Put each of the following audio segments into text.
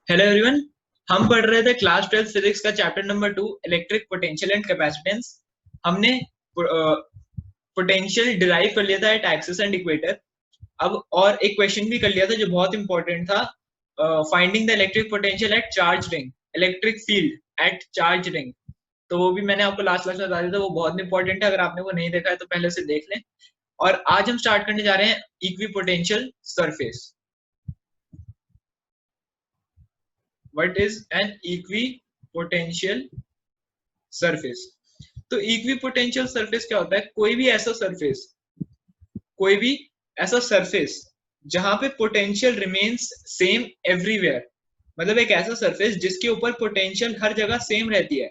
Hello everyone. हम पढ़ रहे थे क्लास 12 फिजिक्स का chapter number 2 electric potential and capacitance. हमने पोटेंशियल डिराइव कर लिया था एट एक्सिस एंड इक्वेटर। अब और एक क्वेश्चन भी कर लिया था जो बहुत इंपॉर्टेंट था, finding the electric potential at charge ring, electric field at charge ring. तो वो भी मैंने आपको लास्ट क्लास में बता दिया था, वो बहुत इंपॉर्टेंट है। अगर आपने वो नहीं देखा है तो पहले से देख लें। और आज हम स्टार्ट करने जा रहे हैं equipotential surface. What is an equipotential surface? तो इक्विपोटेंशियल सरफेस क्या होता है? कोई भी ऐसा सरफेस जहां पे पोटेंशियल रिमेन्स सेम एवरीवेयर, मतलब एक ऐसा सरफेस जिसके ऊपर पोटेंशियल हर जगह सेम रहती है,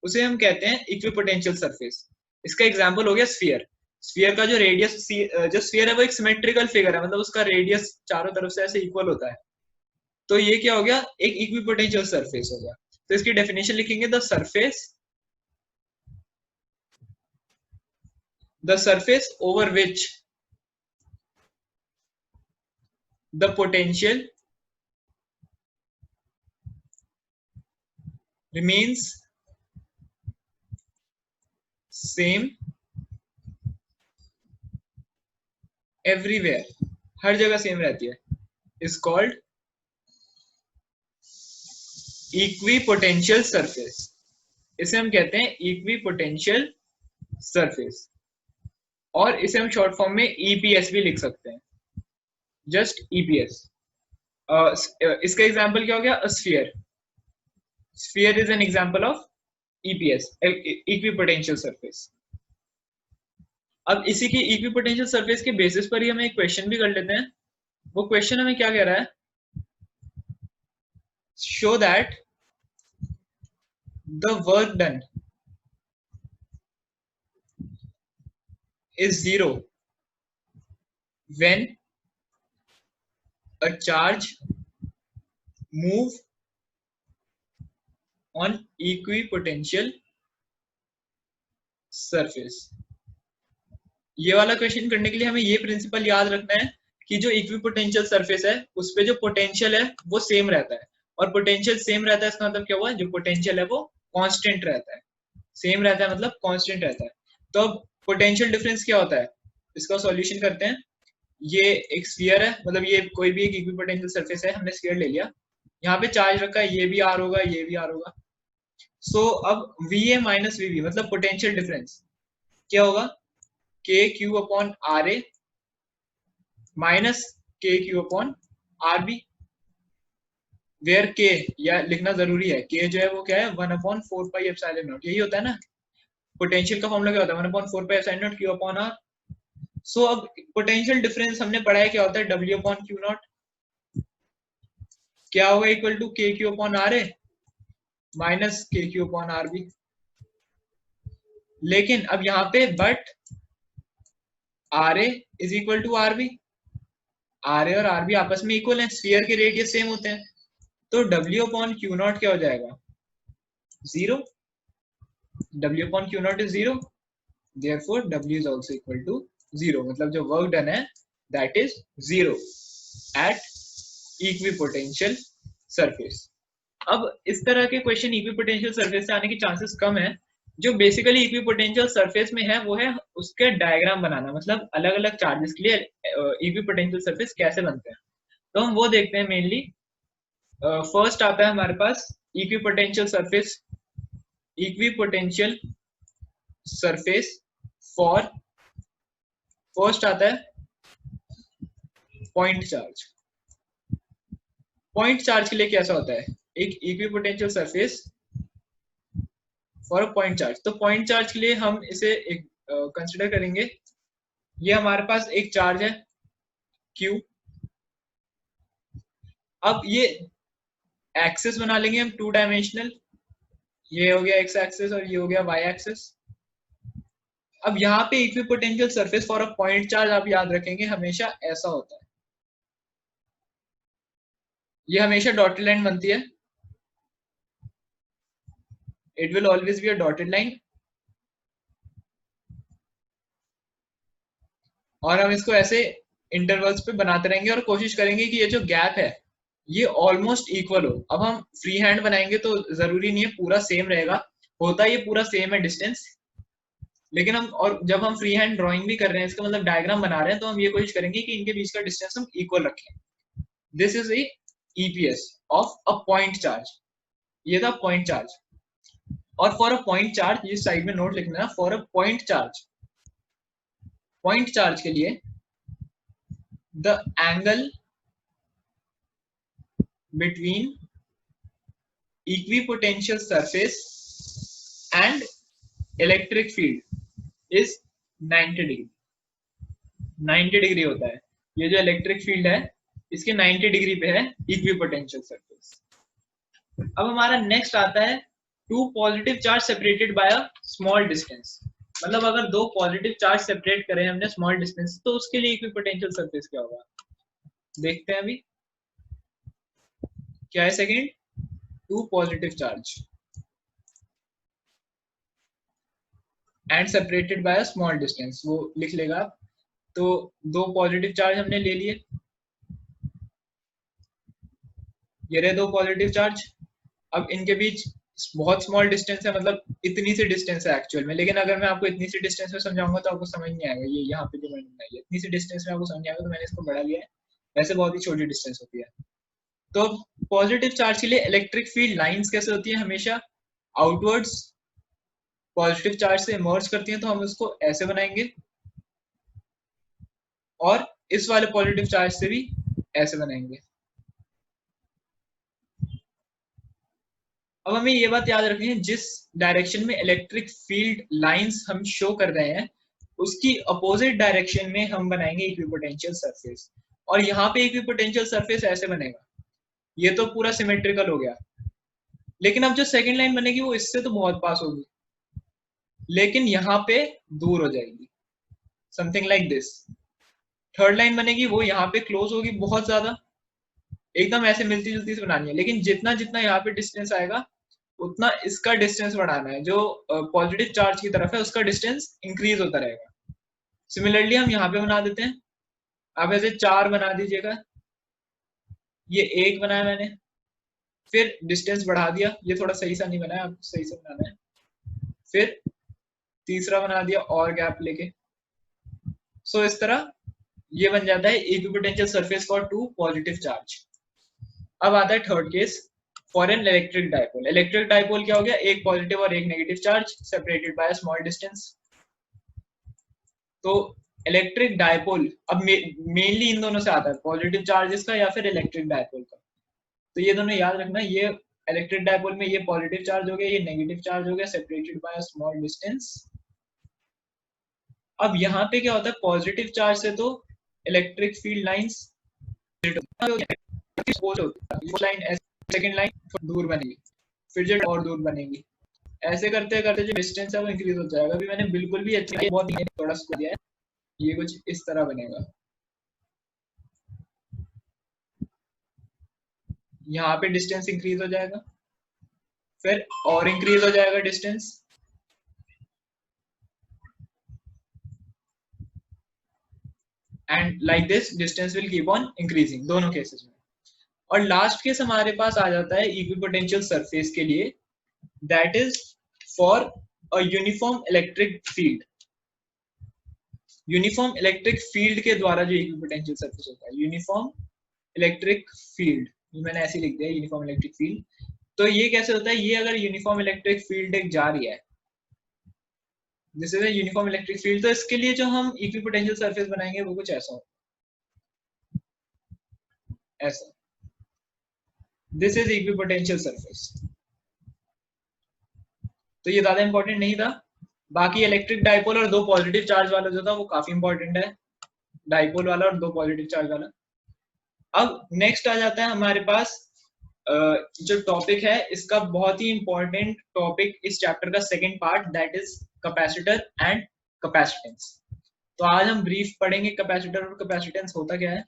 उसे हम कहते हैं इक्विपोटेंशियल सरफेस। इसका एग्जांपल हो गया स्फीयर। स्फीयर का जो रेडियस, जो स्फीयर है वो एक सिमेट्रिकल फिगर है, मतलब उसका रेडियस चारों तरफ से ऐसे इक्वल होता है। तो ये क्या हो गया? एक इक्विपोटेंशियल सरफेस हो गया। तो इसकी डेफिनेशन लिखेंगे, the surface over which the potential remains same everywhere, हर जगह सेम रहती है, is called equipotensial surface। इसे हम कहते हैं इक्विपोटेंशियल सरफेस, और इसे हम शॉर्ट फॉर्म में ईपीएस भी लिख सकते हैं, जस्ट ईपीएस। इसका एग्जांपल क्या हो गया? Sphere. Sphere is an example of EPS, equipotential surface. अब इसी की इक्विपोटेंशियल सरफेस के बेसिस पर ही हम एक क्वेश्चन भी कर लेते हैं। वो क्वेश्चन हमें क्या कह रहा है? Show that the work done is zero when a charge move on equipotential surface। ये वाला क्वेश्चन करने के लिए हमें ये प्रिंसिपल याद रखना है कि जो इक्विपोटेंशियल सरफेस है उस पे जो पोटेंशियल है वो सेम रहता है। और पोटेंशियल सेम रहता है इसका मतलब क्या हुआ? जो पोटेंशियल है वो कांस्टेंट रहता है। सेम रहता है मतलब कांस्टेंट रहता है। तो अब पोटेंशियल डिफरेंस क्या होता है, इसका सॉल्यूशन करते हैं। ये एक स्फीयर है, मतलब ये कोई भी एक इक्विपोटेंशियल सरफेस है, हमने स्फीयर ले लिया। यहाँ पे चार्ज रखा है, ये भी आर होगा, ये भी आर होगा। सो अब V A minus V B मतलब पोटेंशियल डिफरेंस क्या होगा? K Q upon R A minus K Q upon R B, where K या लिखना जरूरी है। के जो है वो क्या है? 1/4 पाई एप्सिलॉन नॉट, यही होता है ना। पोटेंशियल का फॉर्मूला क्या होता है? 1/4 pi epsilon naught Q upon R. So अब पोटेंशियल डिफरेंस हमने पढ़ा है क्या होता है? W upon Q naught. क्या होगा? Equal to K Q upon R A minus K Q upon R B. लेकिन अब यहाँ पे but R A is equal to R B. R A और आर बी आपस में इक्वल है, स्फीयर के रेडियस सेम होते हैं। तो डब्ल्यू अपॉन क्यू नॉट क्या हो जाएगा? Zero. W upon Q naught is zero, therefore W is also equal to zero. मतलब जो वर्क डन है that is zero at equipotential surface. अब इस तरह के क्वेश्चन इक्विपोटेंशियल सरफेस से आने की चांसेस कम है। जो बेसिकली इक्विपोटेंशियल सरफेस में है वो है उसके डायग्राम बनाना, मतलब अलग अलग चार्जेस के लिए इक्विपोटेंशियल सरफेस कैसे बनते हैं। तो हम वो देखते हैं मेनली। फर्स्ट आता है हमारे पास इक्विपोटेंशियल सरफेस फॉर, फर्स्ट आता है पॉइंट चार्ज। पॉइंट चार्ज के लिए कैसा होता है? एक equipotential surface for a point charge. तो पॉइंट चार्ज के लिए हम इसे एक कंसिडर करेंगे। ये हमारे पास एक चार्ज है Q। अब ये एक्सिस बना लेंगे हम 2 डायमेंशनल। ये हो गया एक्स एक्सिस और ये हो गया वाई एक्सिस। अब यहाँ पे equipotential surface for a point charge आप याद रखेंगे हमेशा ऐसा होता है। ये हमेशा डॉटेड लाइन बनती है। It will always be a dotted line. और हम इसको ऐसे इंटरवल्स पे बनाते रहेंगे और कोशिश करेंगे कि ये जो गैप है ये ऑलमोस्ट इक्वल हो। अब हम फ्री हैंड बनाएंगे तो जरूरी नहीं है पूरा सेम रहेगा, होता ये पूरा सेम है डिस्टेंस, लेकिन हम और जब हम फ्री हैंड ड्राइंग भी कर रहे हैं, इसका मतलब डायग्राम बना रहे हैं, तो हम ये कोशिश करेंगे कि इनके बीच का डिस्टेंस हम इक्वल रखें। This is a EPS of a point charge, ये था पॉइंट चार्ज। और फॉर अ पॉइंट चार्ज, ये साइड में नोट लिखना है, for a point charge, point charge के लिए the angle between equipotential surface and electric field is 90 degree. 90 degree होता है, ये जो इलेक्ट्रिक फील्ड है इसके 90 डिग्री पे है इक्विपोटेंशियल सरफेस। अब हमारा नेक्स्ट आता है two positive charge separated by a small distance. मतलब अगर दो पॉजिटिव चार्ज सेपरेट करें हमने स्मॉल डिस्टेंस, तो उसके लिए इक्विपोटेंशियल सरफेस क्या होगा, देखते हैं अभी। क्या है second, two positive charge and separated by a small distance, वो लिख लेगा आप। तो दो पॉजिटिव चार्ज हमने ले लिए, ये रहे दो पॉजिटिव चार्ज। अब इनके बीच बहुत स्मॉल डिस्टेंस है, मतलब इतनी सी डिस्टेंस है एक्चुअल में, लेकिन अगर मैं आपको इतनी सी डिस्टेंस में समझाऊंगा तो आपको समझ नहीं आएगा। ये यहाँ पे जो मैंने बनाई है इतनी सी डिस्टेंस में आपको समझ नहीं आएगा, तो मैंने इसको बढ़ा लिया है, वैसे बहुत ही छोटी डिस्टेंस होती है। तो पॉजिटिव चार्ज के लिए इलेक्ट्रिक फील्ड लाइंस कैसे होती है, हमेशा आउटवर्ड्स पॉजिटिव चार्ज से इमर्ज करती हैं, तो हम उसको ऐसे बनाएंगे, और इस वाले पॉजिटिव चार्ज से भी ऐसे बनाएंगे। अब हमें ये बात याद रखनी है, जिस डायरेक्शन में इलेक्ट्रिक फील्ड लाइंस हम शो कर रहे हैं उसकी अपोजिट डायरेक्शन में हम बनाएंगे इक्विपोटेंशियल सरफेस, और यहाँ पे इक्विपोटेंशियल सरफेस ऐसे बनेगा। ये तो पूरा सिमेट्रिकल हो गया, लेकिन अब जो सेकंड लाइन बनेगी वो इससे तो बहुत पास होगी, लेकिन यहाँ पे दूर हो जाएगी, something like this. Third line बनेगी वो यहाँ पे क्लोज होगी बहुत ज्यादा, एकदम ऐसे मिलती जुलती से बनानी है, लेकिन जितना जितना यहाँ पे डिस्टेंस आएगा उतना इसका डिस्टेंस बढ़ाना है, जो पॉजिटिव चार्ज की तरफ है उसका डिस्टेंस इंक्रीज होता रहेगा। सिमिलरली हम यहाँ पे बना देते हैं, आप ऐसे 4 बना दीजिएगा, ये 1 बनाया मैंने, फिर डिस्टेंस बढ़ा दिया, ये थोड़ा सही सा नहीं बनाया, आपको सही से बनाना है, फिर तीसरा बना दिया और गैप लेके। सो इस तरह ये बन जाता है equipotential surface for two positive charge. अब आता है third case, for an electric dipole. Electric dipole क्या हो गया, एक पॉजिटिव और एक negative charge separated by small distance. तो इलेक्ट्रिक डायपोल अब मेनली इन दोनों से आता है, पॉजिटिव चार्जेस का या फिर इलेक्ट्रिक डायपोल का। तो ये दोनों याद रखना, ये इलेक्ट्रिक डायपोल में ये पॉजिटिव चार्ज हो गया, ये नेगेटिव चार्ज हो गया, सेपरेटेड बाय स्मॉल डिस्टेंस। अब यहाँ पे क्या होता है, पॉजिटिव चार्ज से तो electric field lines line, second line दूर बनेगी, फिर जो और दूर बनेगी, ऐसे करते करते जो डिस्टेंस है वो इंक्रीज हो जाएगा। अभी मैंने बिल्कुल भी अच्छी बहुत थोड़ा सा दिया है, ये कुछ इस तरह बनेगा, यहाँ पे डिस्टेंस इंक्रीज हो जाएगा, फिर और इंक्रीज हो जाएगा distance, and like this distance will keep on increasing दोनों केसेस में। और लास्ट केस हमारे पास आ जाता है इक्विपोटेंशियल सरफेस के लिए, that is for a uniform electric field. Uniform electric field के द्वारा जो इक्विपोटेंशियल सरफेस होता है, यूनिफॉर्म इलेक्ट्रिक फील्ड, मैंने ऐसे लिख दिया यूनिफॉर्म इलेक्ट्रिक फील्ड। तो ये कैसे होता है, ये अगर यूनिफॉर्म इलेक्ट्रिक फील्ड एक जा रही है, this is a uniform electric field, तो इसके लिए जो हम इक्विपोटेंशियल सरफेस बनाएंगे वो कुछ ऐसा होगा, ऐसा। This is equipotential surface. तो ये ज्यादा इंपॉर्टेंट नहीं था। बाकी इलेक्ट्रिक डायपोल और दो पॉजिटिव चार्ज वाला जो था वो काफी इंपॉर्टेंट है, डायपोल वाला और दो पॉजिटिव चार्ज वाला। अब नेक्स्ट आ जाता है हमारे पास जो टॉपिक है, इसका बहुत ही इंपॉर्टेंट टॉपिक इस चैप्टर का second part, that is capacitor and capacitance. तो आज हम ब्रीफ पढ़ेंगे कैपेसिटर और कैपेसिटेंस होता क्या है।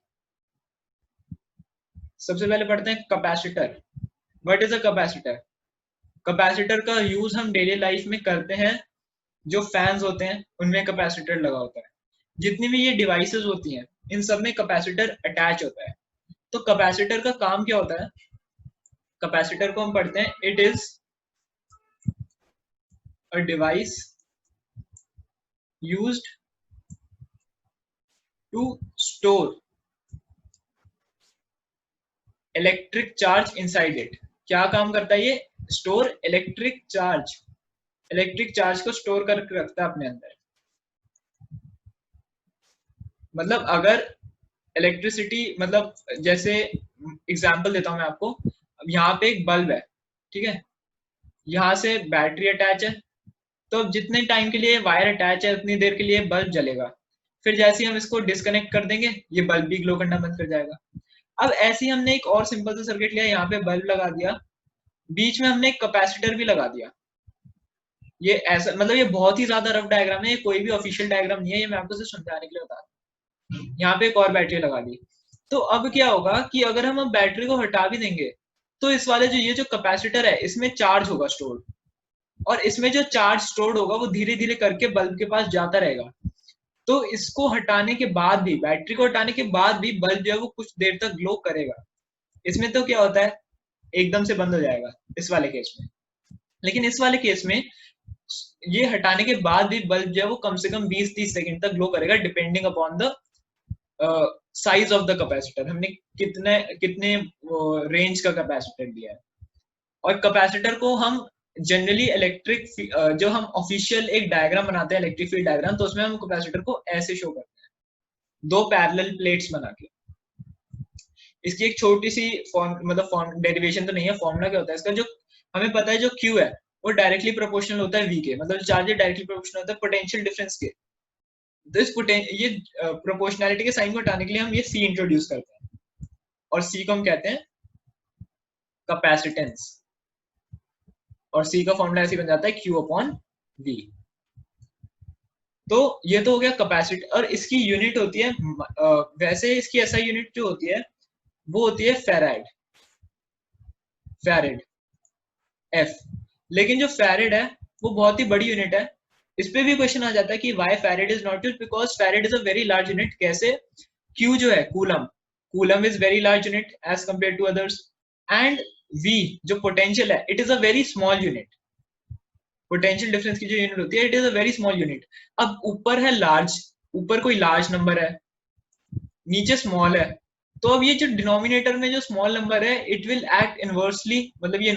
सबसे पहले पढ़ते हैं capacitor. What is a capacitor? Capacitor का यूज हम डेली लाइफ में करते हैं, जो फैंस होते हैं उनमें कैपेसिटर लगा होता है, जितनी भी ये डिवाइसेस होती हैं इन सब में कैपेसिटर अटैच होता है। तो कैपेसिटर का काम क्या होता है? कैपेसिटर को हम पढ़ते हैं, it is a device used to store electric charge inside it. क्या काम करता है ये? Store electric charge, electric charge को स्टोर करके रखता है अपने अंदर। मतलब अगर इलेक्ट्रिसिटी, मतलब जैसे एग्जांपल देता हूं मैं आपको, अब यहाँ पे एक बल्ब है, ठीक है, यहाँ से बैटरी अटैच है, तो अब जितने टाइम के लिए वायर अटैच है उतनी देर के लिए बल्ब जलेगा, फिर जैसे ही हम इसको डिस्कनेक्ट कर देंगे ये बल्ब भी ग्लो करना बंद कर जाएगा। अब ऐसे ही हमने एक और सिंपल सा सर्किट लिया, यहाँ पे बल्ब लगा दिया, बीच में हमने एक कैपेसिटर भी लगा दिया। ये ऐसा, मतलब ये बहुत ही ज्यादा रफ डायग्राम है, ये कोई भी ऑफिशियल डायग्राम नहीं है, ये मैं आपको सिर्फ समझाने के लिए बता रहा हूँ। यहाँ पे एक और बैटरी लगा दी, तो अब क्या होगा कि अगर हम अब बैटरी को हटा भी देंगे तो इस वाले जो ये जो कैपेसिटर है इसमें चार्ज होगा स्टोर, और इसमें जो चार्ज स्टोर्ड होगा वो धीरे धीरे करके बल्ब के पास जाता रहेगा। तो इसको हटाने के बाद भी, बैटरी को हटाने के बाद भी बल्ब जो है वो कुछ देर तक ग्लो करेगा। इसमें तो क्या होता है, एकदम से बंद हो जाएगा इस वाले केस में। लेकिन इस वाले केस में ये हटाने के बाद भी बल्ब जो है वो कम से कम 20-30 सेकंड तक ग्लो करेगा, depending upon the size of the capacitor, हमने कितने कितने रेंज का कैपेसिटर लिया है। और कैपेसिटर को हम जनरली इलेक्ट्रिक, जो हम ऑफिशियल एक डायग्राम बनाते हैं इलेक्ट्रिक फील्ड डायग्राम, तो उसमें हम कैपेसिटर को ऐसे शो करते हैं, दो पैरेलल प्लेट्स बना के। इसकी एक छोटी सी मतलब डेरिवेशन तो नहीं है, फॉर्मूला क्या होता है इसका, जो हमें पता है जो Q है वो डायरेक्टली प्रोपोर्शनल होता है V के, मतलब चार्ज डायरेक्टली प्रोपोर्शनल होता है पोटेंशियल डिफरेंस के। तो इस ये प्रोपोर्शनैलिटी के साइन को हटाने के लिए हम ये C इंट्रोड्यूस करते हैं, और C को हम कहते हैं कैपेसिटेंस, और C का फॉर्मूला ऐसे बन जाता है Q अपॉन V। तो ये तो हो गया कैपेसिटी, और इसकी यूनिट होती है, वैसे इसकी एसआई यूनिट जो होती है वो होती है फेराड, फेरेड F। लेकिन जो फेरेड है वो बहुत ही बड़ी यूनिट है। इस पे भी क्वेश्चन आ जाता है कि why farad is not used, because farad is a very large unit. कैसे? Q जो है coulomb, coulomb is very large unit as compare to others, and V जो पोटेंशियल है it is a very small unit. Potential difference की जो unit होती है it is a very small unit. अब ऊपर है लार्ज, ऊपर कोई लार्ज नंबर है, नीचे स्मॉल है, तो अब ये जो डिनोमिनेटर में जो स्मॉल नंबर है इट विल एक्ट इनवर्सली, मतलब ये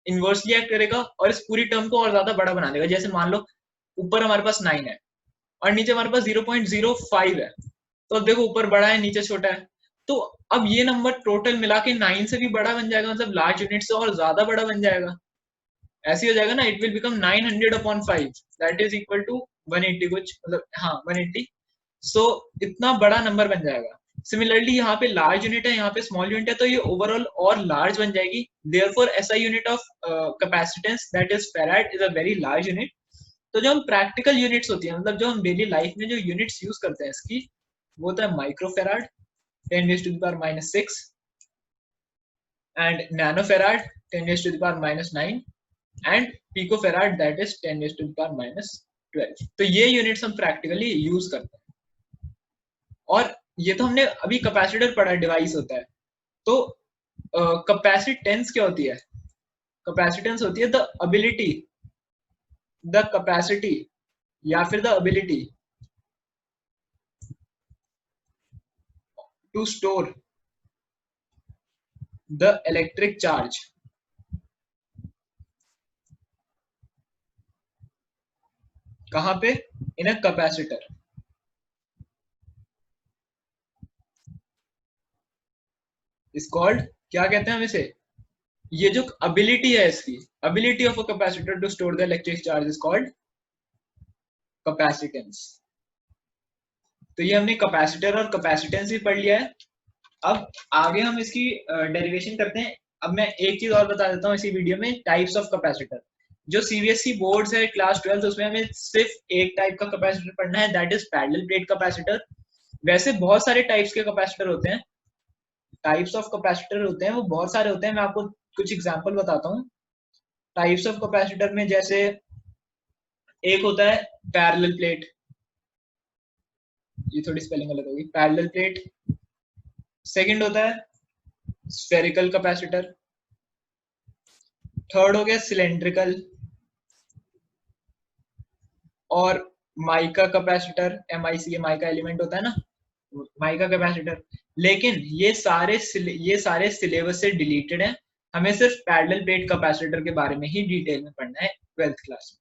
इनवर्सली एक्ट करेगा और इस पूरी टर्म को और ज्यादा बड़ा बना देगा। जैसे मान लो ऊपर हमारे पास 9 है और नीचे हमारे पास 0.05 है, तो अब देखो ऊपर बड़ा है नीचे छोटा है, तो अब ये नंबर टोटल मिला के 9 से भी बड़ा बन जाएगा, मतलब लार्ज यूनिट से और ज्यादा बड़ा बन जाएगा। ऐसे हो जाएगा ना, it will become 900 upon 5 that is equal to 180 कुछ, मतलब हाँ 180। सो इतना बड़ा नंबर बन जाएगा। सिमिलरली यहाँ पे लार्ज यूनिट है, यहाँ पे स्मॉल यूनिट है, तो ये ओवरऑल और लार्ज बन जाएगी। Therefore SI unit of capacitance that is farad is a very large unit. तो जो हम प्रैक्टिकल यूनिट्स होती है, मतलब जो हम डेली लाइफ में जो यूनिट्स यूज करते हैं इसकी, वो तो है microfarad 10⁻⁻⁶ and nanofarad 10⁻⁻⁹ and picofarad that is 10⁻⁻12। तो ये यूनिट्स हम प्रैक्टिकली यूज करते हैं। और ये तो हमने अभी कैपेसिटर पढ़ा, डिवाइस होता है। तो कैपेसिटेंस क्या होती है? कैपेसिटेंस होती है द एबिलिटी, द कैपेसिटी या फिर the ability to store the electric charge कहां पे? In a capacitor. Is called, क्या कहते हैं हम इसे? ये जो एबिलिटी है इसकी, ability of a capacitor to store the electric charge is called capacitance. तो ये हमने कैपेसिटर और कैपेसिटेंस भी पढ़ लिया है। अब आगे हम इसकी डेरिवेशन करते हैं। अब मैं एक चीज और बता देता हूँ इसी वीडियो में, टाइप्स ऑफ कैपेसिटर। जो सीबीएसई बोर्ड्स है क्लास 12 उसमें हमें सिर्फ एक टाइप का कैपेसिटर पढ़ना है, that is parallel plate capacitor. वैसे बहुत सारे टाइप्स के कैपेसिटर होते हैं, टाइप्स ऑफ कैपेसिटर होते हैं वो बहुत सारे होते हैं। मैं आपको कुछ एग्जांपल बताता हूँ टाइप्स ऑफ कैपेसिटर में। जैसे एक होता है पैरेलल प्लेट, ये थोड़ी स्पेलिंग गलत होगी, पैरेलल प्लेट, सेकंड होता है स्फेरिकल कैपेसिटर, थर्ड हो गया सिलेंड्रिकल, और mica capacitor, MICA mica element होता है ना, माइका कैपेसिटर। लेकिन ये सारे सिलेबस से डिलीटेड है, हमें सिर्फ पैरेलल प्लेट कैपेसिटर के बारे में ही डिटेल में पढ़ना है 12th क्लास में।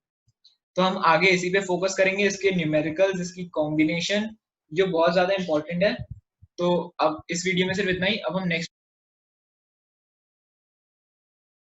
तो हम आगे इसी पे फोकस करेंगे, इसके न्यूमेरिकल्स, इसकी कॉम्बिनेशन जो बहुत ज्यादा इंपॉर्टेंट है। तो अब इस वीडियो में सिर्फ इतना ही, अब हम नेक्स्ट